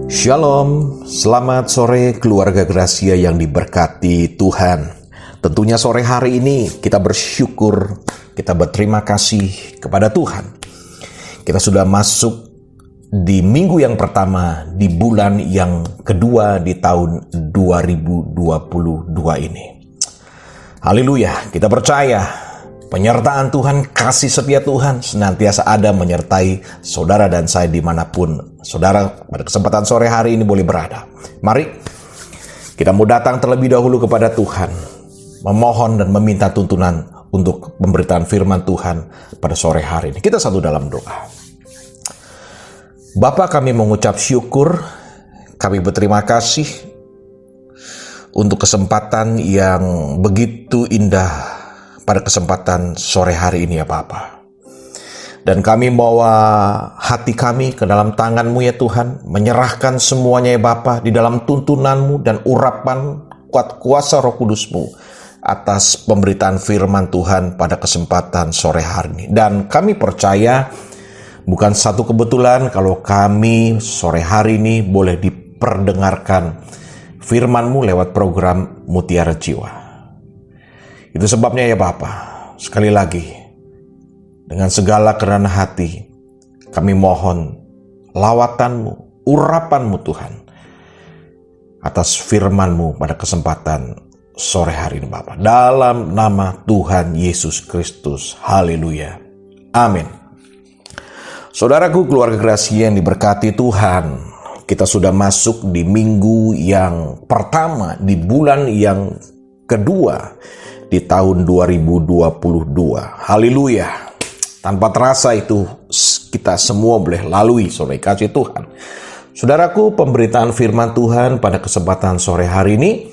Shalom, selamat sore keluarga Gracia yang diberkati Tuhan. Tentunya sore hari ini kita bersyukur, kita berterima kasih kepada Tuhan. Kita sudah masuk di minggu yang pertama di bulan yang kedua di tahun 2022 ini. Haleluya, kita percaya penyertaan Tuhan, kasih setia Tuhan senantiasa ada menyertai saudara dan saya dimanapun saudara pada kesempatan sore hari ini boleh berada. Mari kita mau datang terlebih dahulu kepada Tuhan, memohon dan meminta tuntunan untuk pemberitaan firman Tuhan pada sore hari ini. Kita satu dalam doa. Bapa, kami mengucap syukur, kami berterima kasih untuk kesempatan yang begitu indah pada kesempatan sore hari ini ya Bapa. Dan kami bawa hati kami ke dalam tangan-Mu ya Tuhan, menyerahkan semuanya ya Bapa di dalam tuntunan-Mu dan urapan kuat kuasa Roh Kudus-Mu atas pemberitaan firman Tuhan pada kesempatan sore hari ini. Dan kami percaya bukan satu kebetulan kalau kami sore hari ini boleh diperdengarkan firman-Mu lewat program Mutiara Jiwa. Itu sebabnya ya Bapa, sekali lagi, dengan segala kerendahan hati, kami mohon lawatan-Mu, urapan-Mu Tuhan, atas firman-Mu pada kesempatan sore hari ini Bapa. Dalam nama Tuhan Yesus Kristus, haleluya, amin. Saudaraku keluarga Gracia yang diberkati Tuhan, kita sudah masuk di minggu yang pertama, di bulan yang kedua, di tahun 2022. Haleluya. Tanpa terasa itu kita semua boleh lalui sore kasih Tuhan. Saudaraku, pemberitaan firman Tuhan pada kesempatan sore hari ini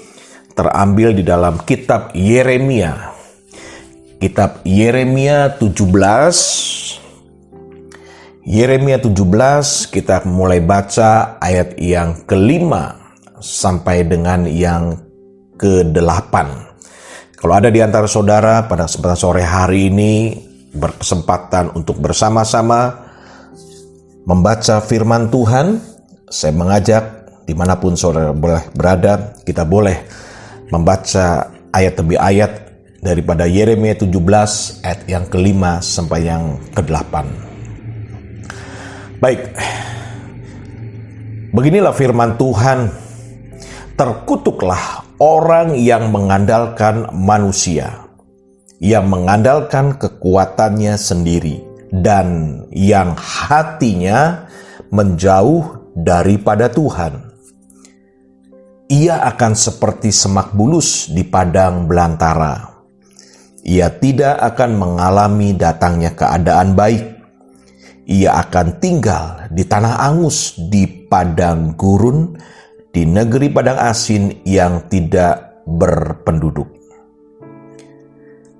terambil di dalam kitab Yeremia. Kitab Yeremia 17. Yeremia 17 kita mulai baca ayat yang kelima sampai dengan yang ke-8. Kalau ada di antara saudara pada kesempatan sore hari ini berkesempatan untuk bersama-sama membaca firman Tuhan, saya mengajak dimanapun saudara boleh berada, kita boleh membaca ayat demi ayat daripada Yeremia 17 ayat yang kelima sampai yang ke-8. Baik, beginilah firman Tuhan. Terkutuklah orang yang mengandalkan manusia, yang mengandalkan kekuatannya sendiri, dan yang hatinya menjauh daripada Tuhan. Ia akan seperti semak bulus di padang belantara. Ia tidak akan mengalami datangnya keadaan baik. Ia akan tinggal di tanah angus, di padang gurun, di negeri padang asin yang tidak berpenduduk.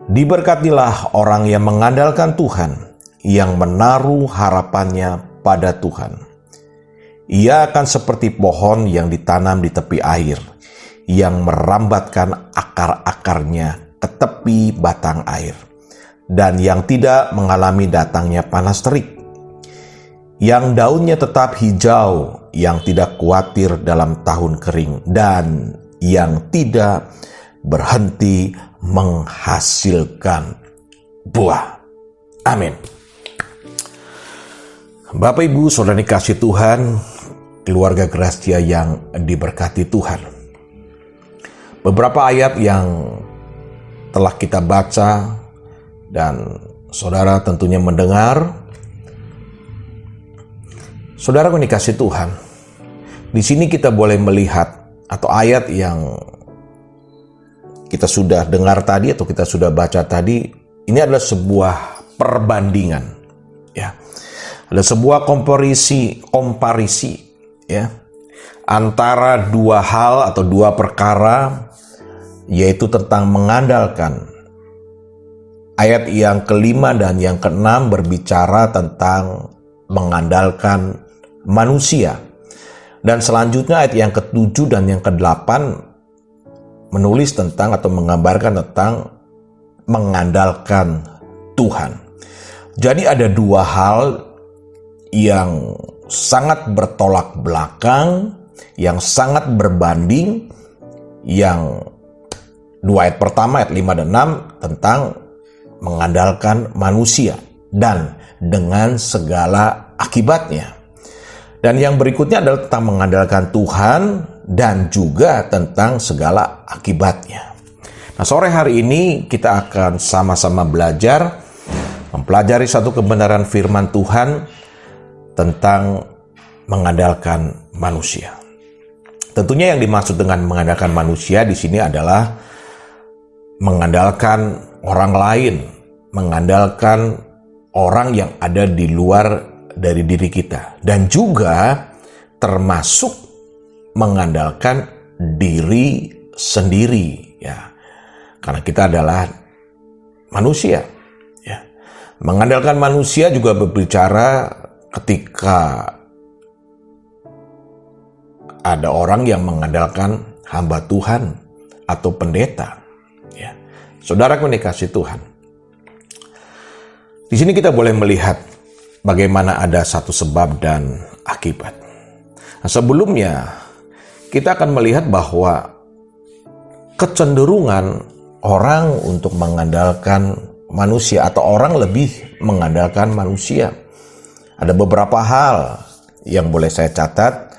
Diberkatilah orang yang mengandalkan Tuhan, yang menaruh harapannya pada Tuhan. Ia akan seperti pohon yang ditanam di tepi air, yang merambatkan akar-akarnya ke tepi batang air, dan yang tidak mengalami datangnya panas terik. Yang daunnya tetap hijau, yang tidak khawatir dalam tahun kering, dan yang tidak berhenti menghasilkan buah. Amin. Bapak Ibu saudara dikasih Tuhan, keluarga Gracia yang diberkati Tuhan. Beberapa ayat yang telah kita baca dan saudara tentunya mendengar. Saudara yang dikasih Tuhan, di sini kita boleh melihat atau ayat yang kita sudah dengar tadi atau kita sudah baca tadi, ini adalah sebuah perbandingan, ya. Ada sebuah komparisi, ya, antara dua hal atau dua perkara, yaitu tentang mengandalkan. Ayat yang kelima dan yang keenam berbicara tentang mengandalkan manusia. Dan selanjutnya ayat yang ke-7 dan yang ke-8 menulis tentang atau menggambarkan tentang mengandalkan Tuhan. Jadi ada dua hal yang sangat bertolak belakang, yang sangat berbanding, yang 2 ayat pertama, ayat 5 dan 6 tentang mengandalkan manusia dan dengan segala akibatnya. Dan yang berikutnya adalah tentang mengandalkan Tuhan dan juga tentang segala akibatnya. Nah, sore hari ini kita akan sama-sama belajar, mempelajari satu kebenaran firman Tuhan tentang mengandalkan manusia. Tentunya yang dimaksud dengan mengandalkan manusia di sini adalah mengandalkan orang lain, mengandalkan orang yang ada di luar dari diri kita, dan juga termasuk mengandalkan diri sendiri, ya, karena kita adalah manusia, ya. Mengandalkan manusia juga berbicara ketika ada orang yang mengandalkan hamba Tuhan atau pendeta, ya. Saudara yang dikasihi Tuhan, di sini kita boleh melihat bagaimana ada satu sebab dan akibat. Nah, sebelumnya kita akan melihat bahwa kecenderungan orang untuk mengandalkan manusia atau orang lebih mengandalkan manusia. Ada beberapa hal yang boleh saya catat.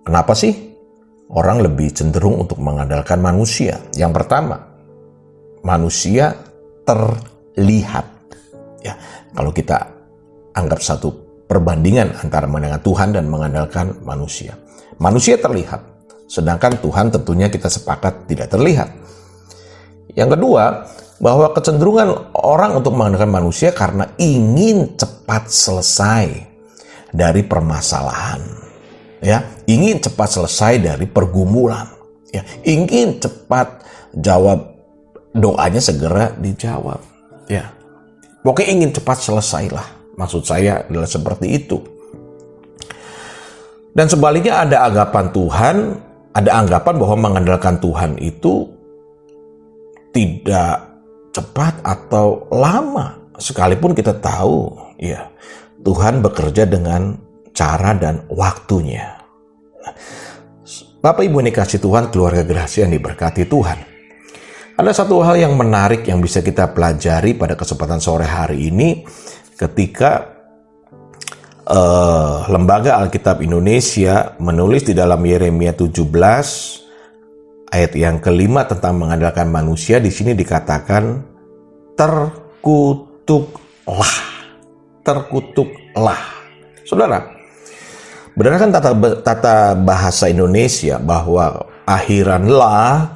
Kenapa sih orang lebih cenderung untuk mengandalkan manusia? Yang pertama, manusia terlihat. Ya, kalau kita anggap satu perbandingan antara mengandalkan Tuhan dan mengandalkan manusia. Manusia terlihat, sedangkan Tuhan tentunya kita sepakat tidak terlihat. Yang kedua, bahwa kecenderungan orang untuk mengandalkan manusia karena ingin cepat selesai dari permasalahan. Ya, ingin cepat selesai dari pergumulan. Ya, ingin cepat jawab doanya segera dijawab. Ya. Pokoknya ingin cepat selesailah. Maksud saya adalah seperti itu. Dan sebaliknya ada anggapan bahwa mengandalkan Tuhan itu tidak cepat atau lama. Sekalipun kita tahu, ya, Tuhan bekerja dengan cara dan waktunya. Bapak Ibu yang dikasihi Tuhan, keluarga Gerasi yang diberkati Tuhan. Ada satu hal yang menarik yang bisa kita pelajari pada kesempatan sore hari ini ketika Lembaga Alkitab Indonesia menulis di dalam Yeremia 17 ayat yang kelima tentang mengandalkan manusia. Di sini dikatakan terkutuklah. Terkutuklah. Saudara, berdasarkan tata bahasa Indonesia bahwa akhiranlah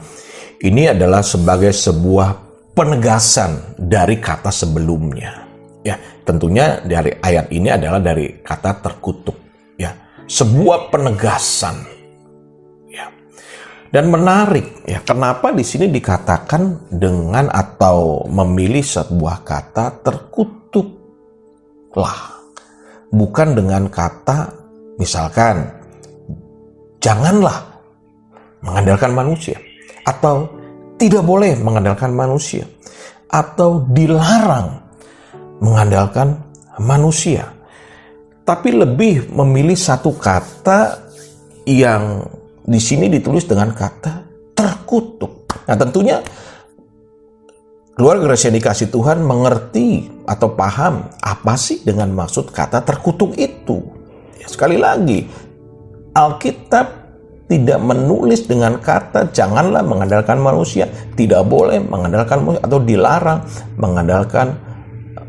ini adalah sebagai sebuah penegasan dari kata sebelumnya. Ya, tentunya dari ayat ini adalah dari kata terkutuk. Ya, sebuah penegasan. Ya. Dan menarik, ya, kenapa di sini dikatakan dengan atau memilih sebuah kata terkutuklah, bukan dengan kata misalkan janganlah mengandalkan manusia, atau tidak boleh mengandalkan manusia, atau dilarang mengandalkan manusia. Tapi lebih memilih satu kata yang di sini ditulis dengan kata terkutuk. Nah, tentunya keluarga Gerasi yang dikasihi Tuhan mengerti atau paham apa sih dengan maksud kata terkutuk itu. Ya, sekali lagi, Alkitab tidak menulis dengan kata janganlah mengandalkan manusia, tidak boleh mengandalkan manusia, atau dilarang mengandalkan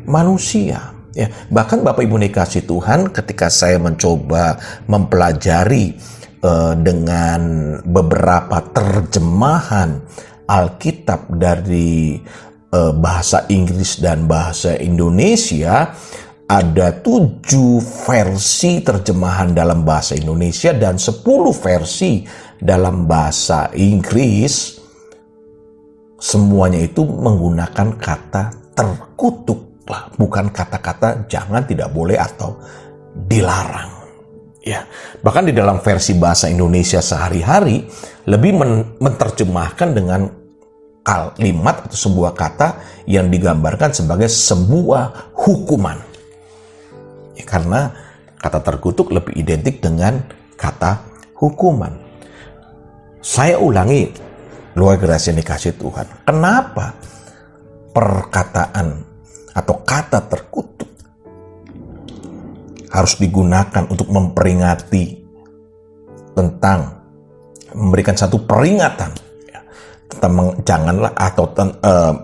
manusia. Ya, bahkan Bapak Ibu dikasihi Tuhan, ketika saya mencoba mempelajari dengan beberapa terjemahan Alkitab dari bahasa Inggris dan bahasa Indonesia, ada 7 versi terjemahan dalam bahasa Indonesia dan 10 versi dalam bahasa Inggris. Semuanya itu menggunakan kata terkutuklah, bukan kata-kata jangan, tidak boleh, atau dilarang. Ya, bahkan di dalam versi bahasa Indonesia sehari-hari lebih menerjemahkan dengan kalimat atau sebuah kata yang digambarkan sebagai sebuah hukuman. Ya, karena Kata terkutuk lebih identik dengan kata hukuman. Saya ulangi, keluarga kasih yang dikasih Tuhan. Kenapa perkataan atau kata terkutuk harus digunakan untuk memperingati tentang memberikan satu peringatan tentang janganlah atau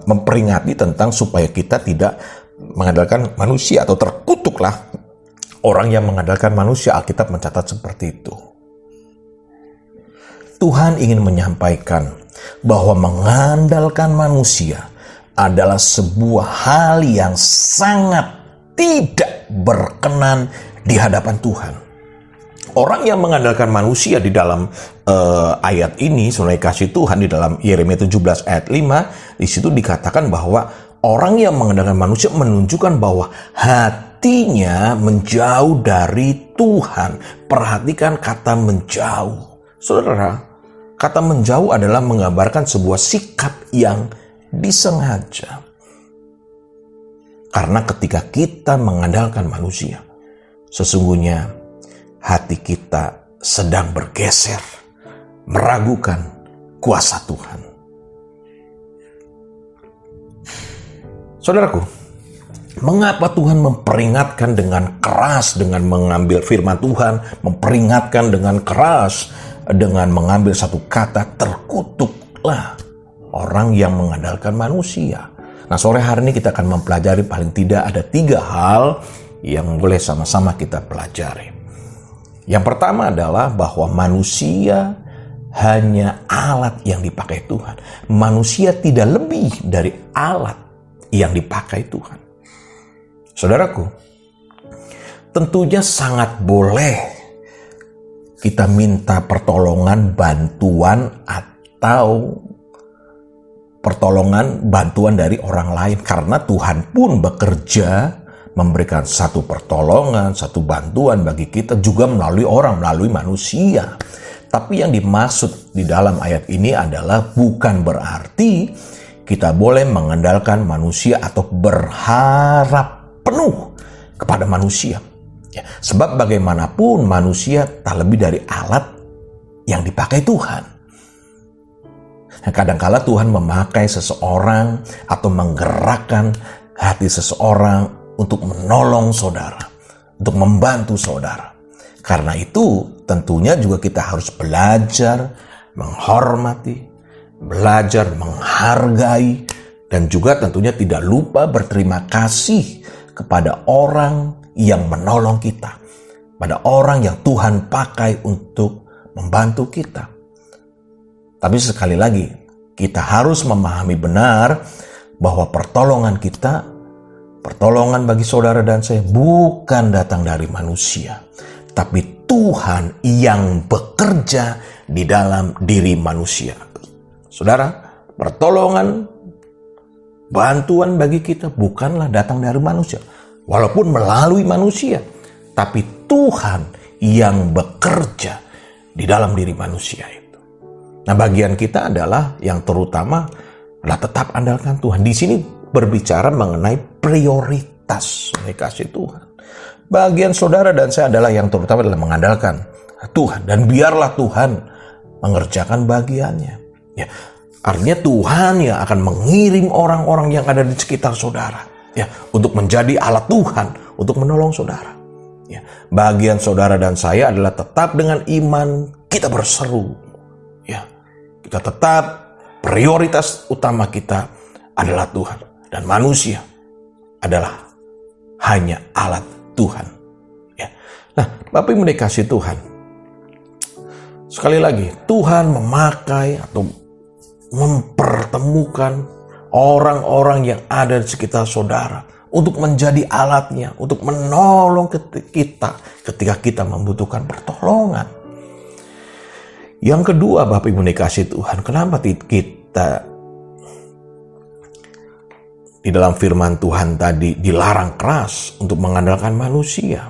memperingati tentang supaya kita tidak mengandalkan manusia atau terkutuklah orang yang mengandalkan manusia. Alkitab mencatat seperti itu. Tuhan ingin menyampaikan bahwa mengandalkan manusia adalah sebuah hal yang sangat tidak berkenan di hadapan Tuhan. Orang yang mengandalkan manusia di dalam ayat ini, saudara kasih Tuhan, di dalam Yeremia 17 ayat 5, di situ dikatakan bahwa orang yang mengandalkan manusia menunjukkan bahwa hatinya menjauh dari Tuhan. Perhatikan kata menjauh. Saudara, kata menjauh adalah menggambarkan sebuah sikap yang disengaja. Karena ketika kita mengandalkan manusia, sesungguhnya hati kita sedang bergeser, meragukan kuasa Tuhan. Saudaraku, mengapa Tuhan memperingatkan dengan keras dengan mengambil firman Tuhan, memperingatkan dengan keras dengan mengambil satu kata, terkutuklah orang yang mengandalkan manusia. Nah, sore hari ini kita akan mempelajari paling tidak ada 3 hal yang boleh sama-sama kita pelajari. Yang pertama adalah bahwa manusia hanya alat yang dipakai Tuhan. Manusia tidak lebih dari alat yang dipakai Tuhan. Saudaraku, tentunya sangat boleh kita minta pertolongan, bantuan, atau pertolongan, bantuan dari orang lain. Karena Tuhan pun bekerja memberikan satu pertolongan, satu bantuan bagi kita juga melalui orang, melalui manusia. Tapi yang dimaksud di dalam ayat ini adalah bukan berarti kita boleh mengandalkan manusia atau berharap penuh kepada manusia. Ya, sebab bagaimanapun manusia tak lebih dari alat yang dipakai Tuhan. Nah, kadangkala Tuhan memakai seseorang atau menggerakkan hati seseorang untuk menolong saudara, untuk membantu saudara. Karena itu tentunya juga kita harus belajar menghormati, belajar menghargai, dan juga tentunya tidak lupa berterima kasih kepada orang yang menolong kita, pada orang yang Tuhan pakai untuk membantu kita. Tapi sekali lagi, kita harus memahami benar bahwa pertolongan kita, pertolongan bagi saudara dan saya bukan datang dari manusia, tapi Tuhan yang bekerja di dalam diri manusia. Saudara, pertolongan, bantuan bagi kita bukanlah datang dari manusia, walaupun melalui manusia, tapi Tuhan yang bekerja di dalam diri manusia itu. Nah, bagian kita adalah yang terutama adalah tetap andalkan Tuhan. Di sini berbicara mengenai prioritas kasih Tuhan. Bagian saudara dan saya adalah yang terutama adalah mengandalkan Tuhan, dan biarlah Tuhan mengerjakan bagiannya. Ya, artinya Tuhan yang akan mengirim orang-orang yang ada di sekitar saudara, ya, untuk menjadi alat Tuhan untuk menolong saudara. Ya, bagian saudara dan saya adalah tetap dengan iman kita berseru. Ya, kita tetap prioritas utama kita adalah Tuhan, dan manusia adalah hanya alat Tuhan. Ya. Nah, Bapak Ibu dikasih Tuhan, sekali lagi Tuhan memakai atau mempertemukan orang-orang yang ada di sekitar saudara untuk menjadi alatnya, untuk menolong kita ketika kita membutuhkan pertolongan. Yang kedua, Bapak Ibu dikasih Tuhan, kenapa kita di dalam firman Tuhan tadi dilarang keras untuk mengandalkan manusia?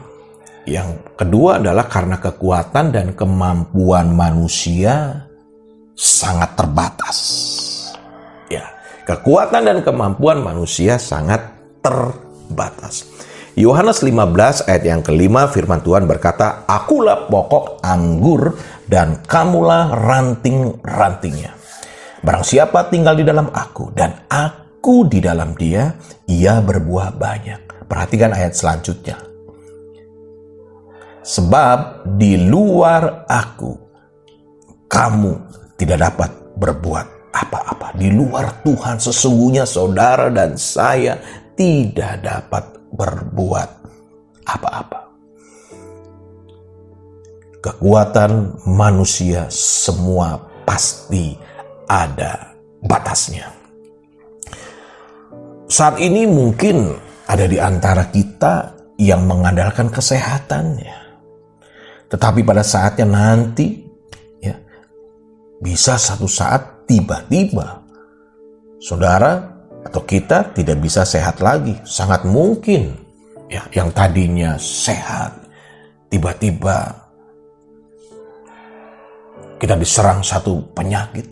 Yang kedua adalah karena kekuatan dan kemampuan manusia sangat terbatas. Ya, kekuatan dan kemampuan manusia sangat terbatas. Yohanes 15 ayat yang kelima, firman Tuhan berkata, "Akulah pokok anggur dan kamulah ranting-rantingnya. Barang siapa tinggal di dalam aku dan aku di dalam dia, ia berbuah banyak." Perhatikan ayat selanjutnya. "Sebab di luar aku, kamu tidak dapat berbuat apa-apa." Di luar Tuhan sesungguhnya saudara dan saya tidak dapat berbuat apa-apa. Kekuatan manusia semua pasti ada batasnya. Saat ini mungkin ada di antara kita yang mengandalkan kesehatannya. Tetapi pada saatnya nanti, ya, bisa satu saat tiba-tiba saudara atau kita tidak bisa sehat lagi. Sangat mungkin ya, yang tadinya sehat tiba-tiba kita diserang satu penyakit.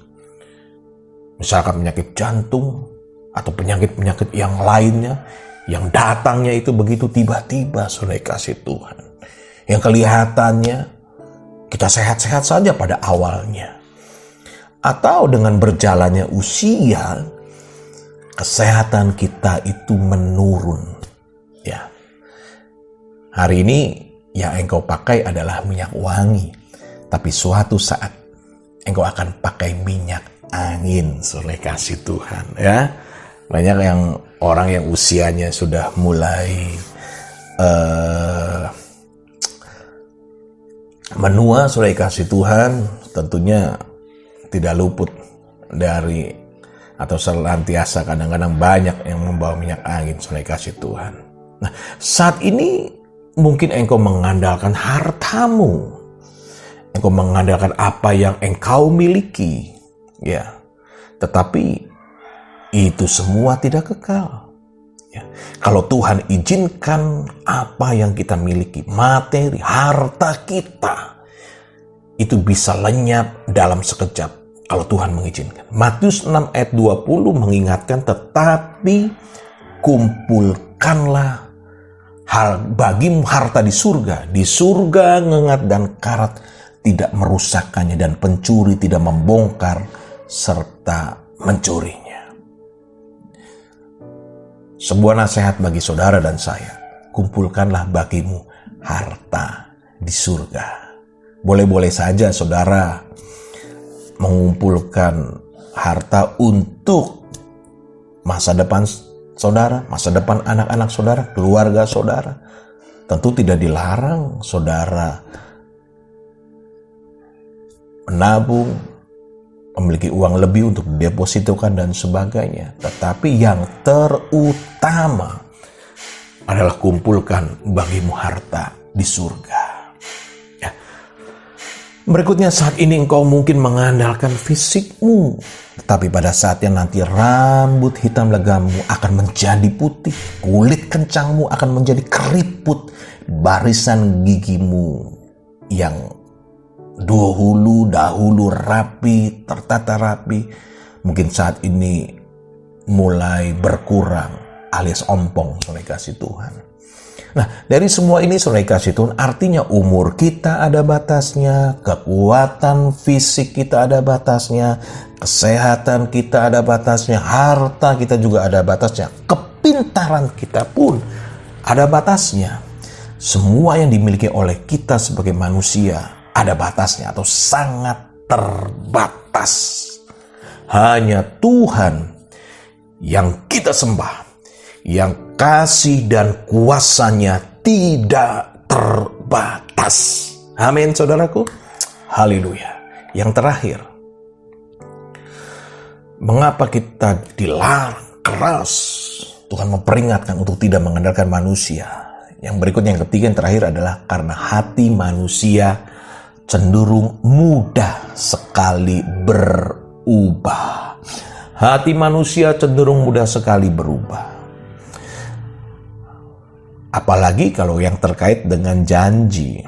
Misalkan penyakit jantung atau penyakit-penyakit yang lainnya yang datangnya itu begitu tiba-tiba, saudara kasih Tuhan. Yang kelihatannya kita sehat-sehat saja pada awalnya. Atau dengan berjalannya usia, kesehatan kita itu menurun. Ya. Hari ini yang engkau pakai adalah minyak wangi. Tapi suatu saat engkau akan pakai minyak angin, saudara kasih Tuhan. Ya. Banyak yang orang yang usianya sudah mulai menua, saudara kasih Tuhan, tentunya tidak luput dari atau senantiasa kadang-kadang banyak yang membawa minyak angin, saudara kasih Tuhan. Nah, saat ini mungkin engkau mengandalkan hartamu, engkau mengandalkan apa yang engkau miliki, ya. Tetapi itu semua tidak kekal. Ya. Kalau Tuhan izinkan apa yang kita miliki, materi, harta kita, itu bisa lenyap dalam sekejap kalau Tuhan mengizinkan. Matius 6 ayat 20 mengingatkan, "Tetapi kumpulkanlah bagimu harta di surga. Di surga ngengat dan karat tidak merusakkannya dan pencuri tidak membongkar serta mencurinya." Sebuah nasihat bagi saudara dan saya, kumpulkanlah bagimu harta di surga. Boleh-boleh saja saudara mengumpulkan harta untuk masa depan saudara, masa depan anak-anak saudara, keluarga saudara. Tentu tidak dilarang saudara menabung, memiliki uang lebih untuk didepositokan dan sebagainya. Tetapi yang terutama adalah kumpulkan bagimu harta di surga. Ya. Berikutnya, saat ini engkau mungkin mengandalkan fisikmu. Tetapi pada saatnya nanti rambut hitam legamu akan menjadi putih. Kulit kencangmu akan menjadi keriput. Barisan gigimu yang dahulu rapi, tertata rapi, mungkin saat ini mulai berkurang alias ompong, saudara kasih Tuhan. Nah, dari semua ini saudara kasih Tuhan, artinya umur kita ada batasnya, kekuatan fisik kita ada batasnya, kesehatan kita ada batasnya, harta kita juga ada batasnya, kepintaran kita pun ada batasnya. Semua yang dimiliki oleh kita sebagai manusia ada batasnya atau sangat terbatas. Hanya Tuhan yang kita sembah, yang kasih dan kuasanya tidak terbatas. Amin, saudaraku. Haleluya. Yang terakhir, mengapa kita dilarang keras? Tuhan memperingatkan untuk tidak mengandalkan manusia. Yang berikutnya, yang ketiga, yang terakhir adalah karena hati manusia cenderung mudah sekali berubah. Hati manusia cenderung mudah sekali berubah. Apalagi kalau yang terkait dengan janji.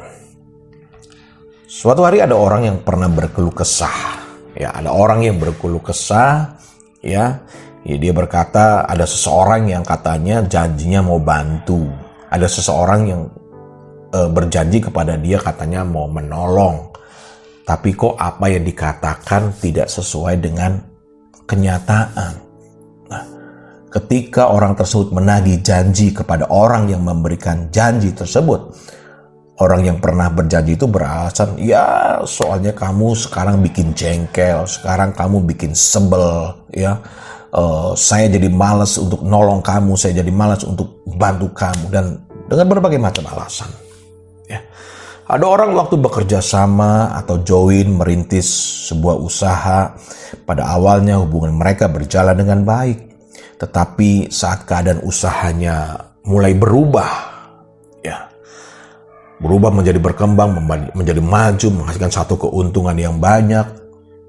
Suatu hari ada orang yang pernah berkeluh kesah. Ya, ada orang yang berkeluh kesah. Ya, dia berkata ada seseorang yang katanya janjinya mau bantu. Ada seseorang yang berjanji kepada dia, katanya mau menolong, tapi kok apa yang dikatakan tidak sesuai dengan kenyataan. Nah, ketika orang tersebut menagih janji kepada orang yang memberikan janji tersebut, orang yang pernah berjanji itu beralasan, ya soalnya kamu sekarang bikin jengkel, sekarang kamu bikin sebel, ya saya jadi malas untuk nolong kamu, saya jadi malas untuk bantu kamu, dan dengan berbagai macam alasan. Ya. Ada orang waktu bekerja sama atau join merintis sebuah usaha, pada awalnya hubungan mereka berjalan dengan baik, tetapi saat keadaan usahanya mulai berubah, berubah menjadi berkembang, menjadi maju, menghasilkan satu keuntungan yang banyak,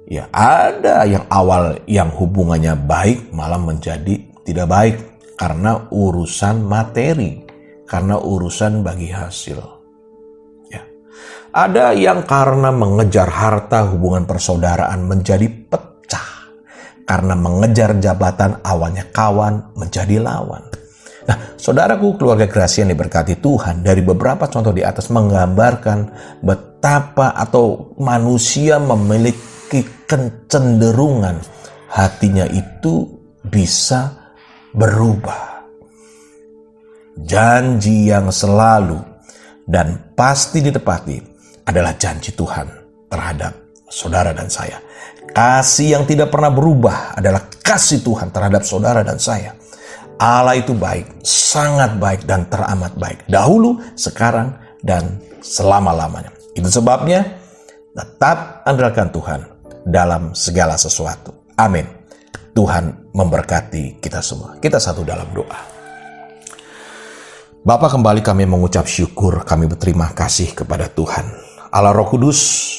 ya ada yang awal yang hubungannya baik malah menjadi tidak baik karena urusan materi, karena urusan bagi hasil. Ada yang karena mengejar harta, hubungan persaudaraan menjadi pecah. Karena mengejar jabatan, awalnya kawan menjadi lawan. Nah, saudaraku, keluarga Gracia yang diberkati Tuhan, dari beberapa contoh di atas menggambarkan betapa atau manusia memiliki kecenderungan hatinya itu bisa berubah. Janji yang selalu dan pasti ditepati adalah janji Tuhan terhadap saudara dan saya. Kasih yang tidak pernah berubah adalah kasih Tuhan terhadap saudara dan saya. Allah itu baik, sangat baik dan teramat baik. Dahulu, sekarang, dan selama-lamanya. Itu sebabnya tetap andalkan Tuhan dalam segala sesuatu. Amin. Tuhan memberkati kita semua. Kita satu dalam doa. Bapa, kembali kami mengucap syukur, kami berterima kasih kepada Tuhan. Allah Roh Kudus,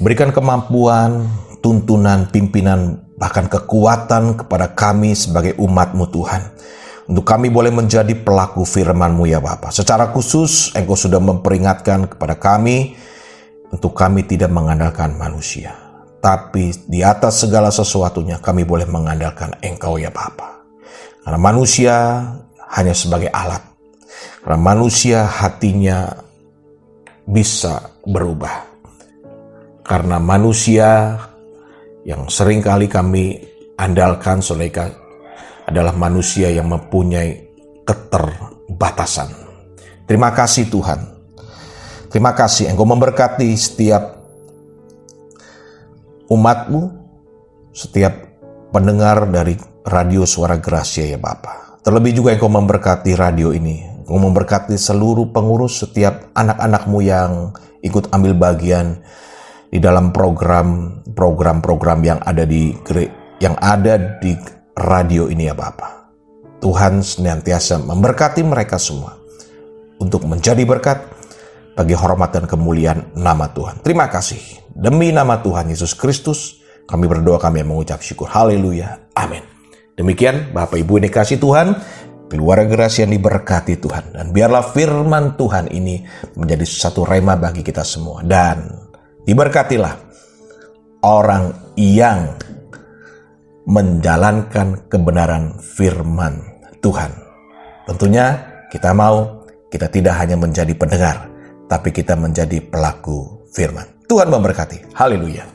berikan kemampuan, tuntunan, pimpinan, bahkan kekuatan kepada kami sebagai umat-Mu Tuhan. Untuk kami boleh menjadi pelaku firman-Mu ya Bapa. Secara khusus, Engkau sudah memperingatkan kepada kami, untuk kami tidak mengandalkan manusia. Tapi di atas segala sesuatunya kami boleh mengandalkan Engkau ya Bapa. Karena manusia hanya sebagai alat. Karena manusia hatinya bisa berubah. Karena manusia yang sering kali kami andalkan adalah manusia yang mempunyai keterbatasan. Terima kasih Tuhan. Terima kasih Engkau memberkati setiap umat-Mu, setiap pendengar dari radio Suara Gracia ya Bapa. Terlebih juga Engkau memberkati radio ini. Engkau memberkati seluruh pengurus, setiap anak-anak-Mu yang ikut ambil bagian di dalam program-program yang ada di radio ini ya Bapa. Tuhan senantiasa memberkati mereka semua untuk menjadi berkat bagi hormat dan kemuliaan nama Tuhan. Terima kasih. Demi nama Tuhan Yesus Kristus, kami berdoa, kami mengucap syukur. Haleluya. Amin. Demikian Bapak Ibu yang dikasihi Tuhan, keluarga Gracia yang diberkati Tuhan. Dan biarlah firman Tuhan ini menjadi satu rema bagi kita semua. Dan diberkatilah orang yang menjalankan kebenaran firman Tuhan. Tentunya kita tidak hanya menjadi pendengar, tapi kita menjadi pelaku firman. Tuhan memberkati. Haleluya.